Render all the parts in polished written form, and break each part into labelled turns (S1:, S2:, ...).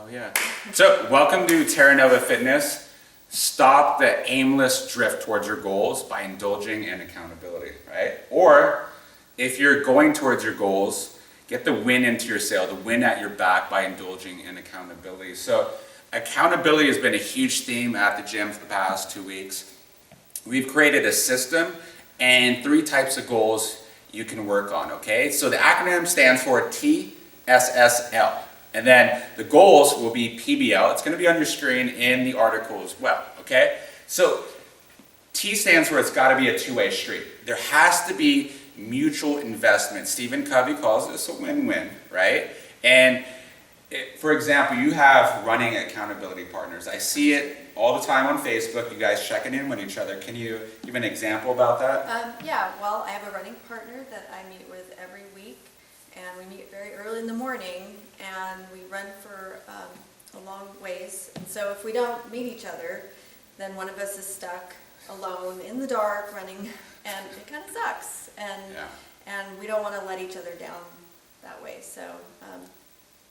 S1: Hell yeah. So welcome to Terranova Fitness. Stop the aimless drift towards your goals by indulging in accountability, right? Or if you're going towards your goals, get the wind into your sail, the wind at your back by indulging in accountability. So accountability has been a huge theme at the gym for the past 2 weeks. We've created a system and 3 types of goals you can work on, okay? So the acronym stands for TSSL. And then the goals will be PBL. It's going to be on your screen in the article as well, okay? So T stands for it's got to be a two-way street. There has to be mutual investment. Stephen Covey calls this a win-win, right? And for example, you have running accountability partners. I see it all the time on Facebook, you guys checking in with each other. Can you give an example about that?
S2: Yeah, well, I have a running partner that I meet with every week, and we meet very early in the morning, and we run for a long ways. And so if we don't meet each other, then one of us is stuck alone in the dark running, and it kind of sucks. And we don't want to let each other down that way. So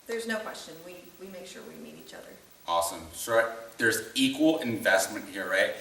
S2: there's no question, we make sure we meet each other.
S1: Awesome. So there's equal investment here, right?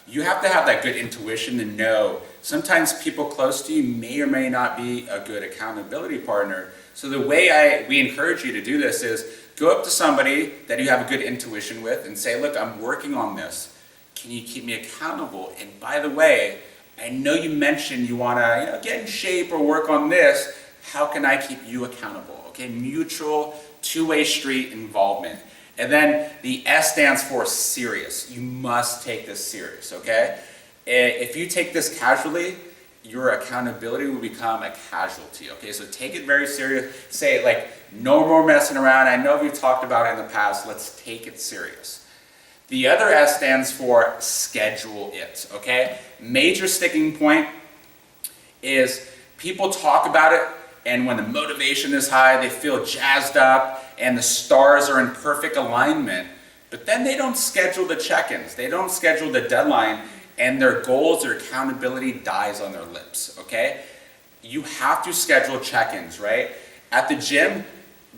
S1: You have to have that good intuition to know sometimes people close to you may or may not be a good accountability partner. So the way we encourage you to do this is go up to somebody that you have a good intuition with and say, look, I'm working on this. Can you keep me accountable? And by the way, I know you mentioned you want to get in shape or work on this. How can I keep you accountable? Okay, mutual two-way street involvement. And then the S stands for serious. You must take this serious, okay? If you take this casually, your accountability will become a casualty, okay? So take it very serious. Say like, no more messing around. I know we've talked about it in the past. Let's take it serious. The other S stands for schedule it, okay? Major sticking point is people talk about it, and when the motivation is high, they feel jazzed up, and the stars are in perfect alignment, but then they don't schedule the check-ins, they don't schedule the deadline, and their goals, their accountability dies on their lips, okay? You have to schedule check-ins, right? At the gym,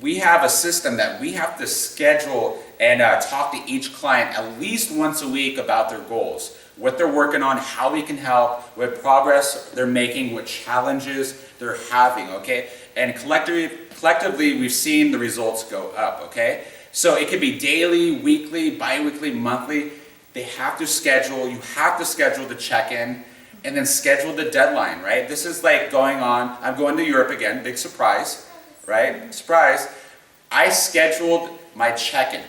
S1: we have a system that we have to schedule and talk to each client at least once a week about their goals, what they're working on, how we can help, what progress they're making, what challenges they're having, okay? And collectively, we've seen the results go up, okay? So it could be daily, weekly, bi-weekly, monthly. They have to schedule, you have to schedule the check-in, and then schedule the deadline, right? This is like I'm going to Europe again, big surprise, right? Surprise. I scheduled my check-in.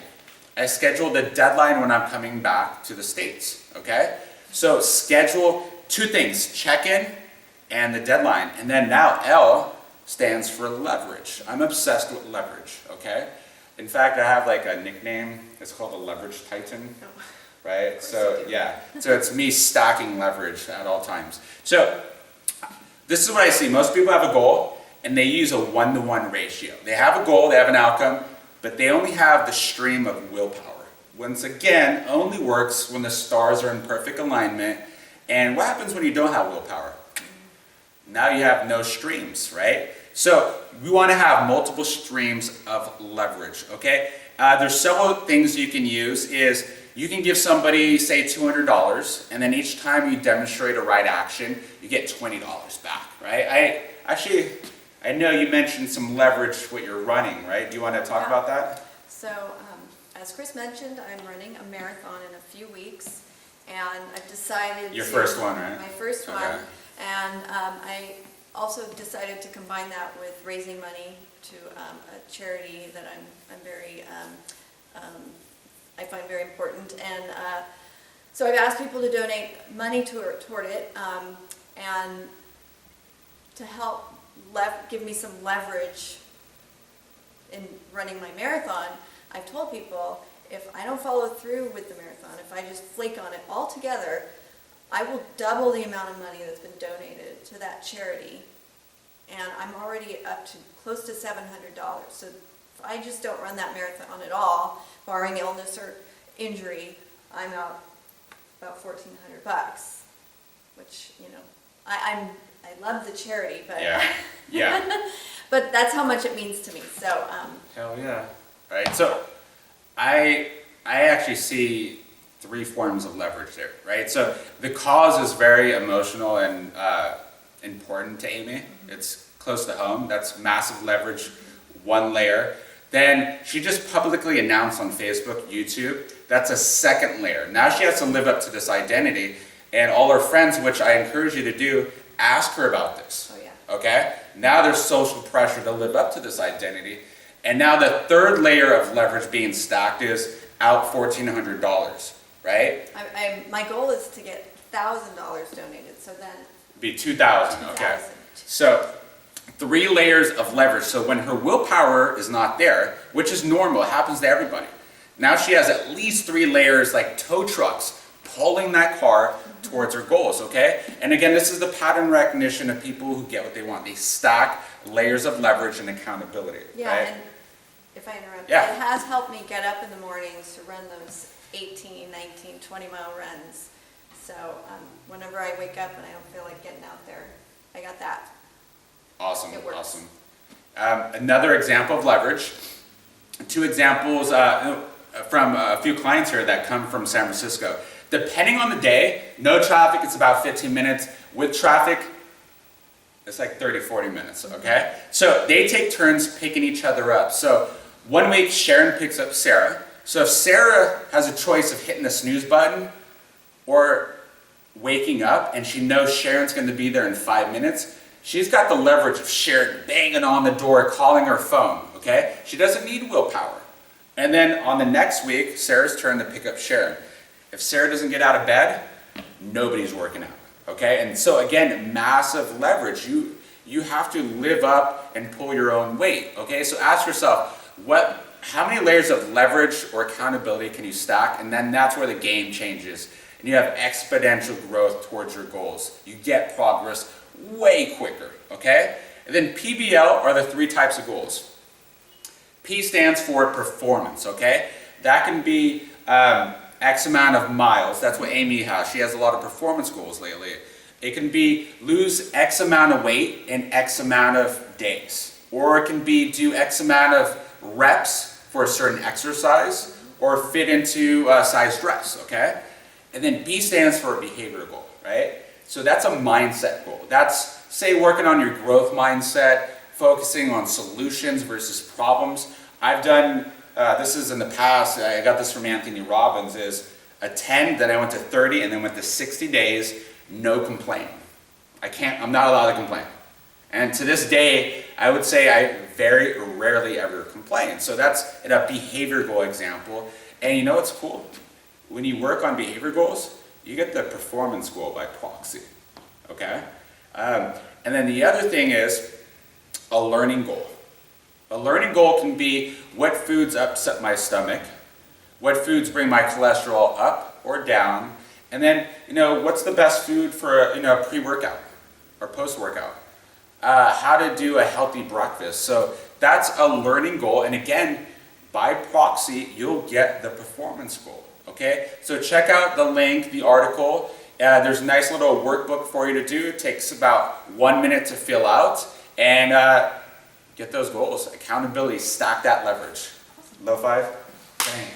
S1: I scheduled the deadline when I'm coming back to the States, okay? So schedule 2 things, check-in and the deadline. And then now L stands for leverage. I'm obsessed with leverage, okay? In fact, I have like a nickname. It's called the Leverage Titan, right? So yeah, so it's me stacking leverage at all times. So this is what I see. Most people have a goal and they use a 1-to-1 ratio. They have a goal, they have an outcome, but they only have the stream of willpower. Once again, only works when the stars are in perfect alignment. And what happens when you don't have willpower? Now you have no streams, right? So we want to have multiple streams of leverage, okay? There's several things you can use. Is you can give somebody, say, $200, and then each time you demonstrate a right action, you get $20 back, right? I know you mentioned some leverage with your running, right? Do you want to talk about that?
S2: So as Chris mentioned, I'm running a marathon in a few weeks, and I've decided
S1: Your first one, right?
S2: My first
S1: Okay.
S2: one. And I also decided to combine that with raising money to a charity that I'm very, I find very important. And so I've asked people to donate money toward it and to help give me some leverage in running my marathon. I've told people if I don't follow through with the marathon, if I just flake on it altogether, I will double the amount of money that's been donated to that charity, and I'm already up to close to $700. So if I just don't run that marathon at all, barring illness or injury, I'm out about $1,400, which, I love the charity, but
S1: yeah.
S2: but that's how much it means to me. So
S1: Hell yeah. right? So I actually see three forms of leverage there, right? So the cause is very emotional and important to Amy. It's close to home. That's massive leverage, one layer. Then she just publicly announced on Facebook, YouTube. That's a second layer. Now she has to live up to this identity, and all her friends, which I encourage you to do, ask her about this.
S2: Oh, yeah.
S1: Okay? Now there's social pressure to live up to this identity. And now the third layer of leverage being stacked is out $1,400, right?
S2: My goal is to get $1,000 donated, so then.
S1: Be 2,000, okay?
S2: 2,000.
S1: So 3 layers of leverage. So when her willpower is not there, which is normal, it happens to everybody. Now she has at least 3 layers like tow trucks pulling that car towards her goals, okay? And again, this is the pattern recognition of people who get what they want. They stack layers of leverage and accountability,
S2: Yeah,
S1: right?
S2: and if I interrupt,
S1: Yeah.
S2: it has helped me get up in the mornings to run those 18, 19, 20-mile runs. So whenever I wake up and I don't feel like getting out there, I got that.
S1: Awesome,
S2: It works.
S1: awesome. Another example of leverage, 2 examples from a few clients here that come from San Francisco. Depending on the day, no traffic, it's about 15 minutes. With traffic, it's like 30, 40 minutes, okay? So they take turns picking each other up. So one week, Sharon picks up Sarah. So if Sarah has a choice of hitting the snooze button or waking up and she knows Sharon's going to be there in 5 minutes, she's got the leverage of Sharon banging on the door, calling her phone, okay? She doesn't need willpower. And then on the next week, Sarah's turn to pick up Sharon. If Sarah doesn't get out of bed, nobody's working out, okay? And so again, massive leverage. You have to live up and pull your own weight, okay? So ask yourself, how many layers of leverage or accountability can you stack? And then that's where the game changes. And you have exponential growth towards your goals. You get progress way quicker, okay? And then PBL are the 3 types of goals. P stands for performance, okay? That can be X amount of miles. That's what Amy has. She has a lot of performance goals lately. It can be lose X amount of weight in X amount of days. Or it can be do X amount of reps for a certain exercise or fit into a size dress, okay? And then B stands for a behavior goal, right? So that's a mindset goal. That's, say, working on your growth mindset, focusing on solutions versus problems. I've done, this is in the past, I got this from Anthony Robbins, is a 10, then I went to 30, and then went to 60 days, no complaining. I'm not allowed to complain. And to this day, I would say I very rarely ever complain. So that's a behavior goal example. And you know what's cool? When you work on behavior goals, you get the performance goal by proxy, okay? And then the other thing is a learning goal. A learning goal can be what foods upset my stomach, what foods bring my cholesterol up or down, and then, what's the best food for a pre-workout or post-workout? How to do a healthy breakfast. So that's a learning goal, and again, by proxy, you'll get the performance goal, okay? So check out the link, the article. There's a nice little workbook for you to do. It takes about 1 minute to fill out, and get those goals. Accountability, stack that leverage. Low 5, bang.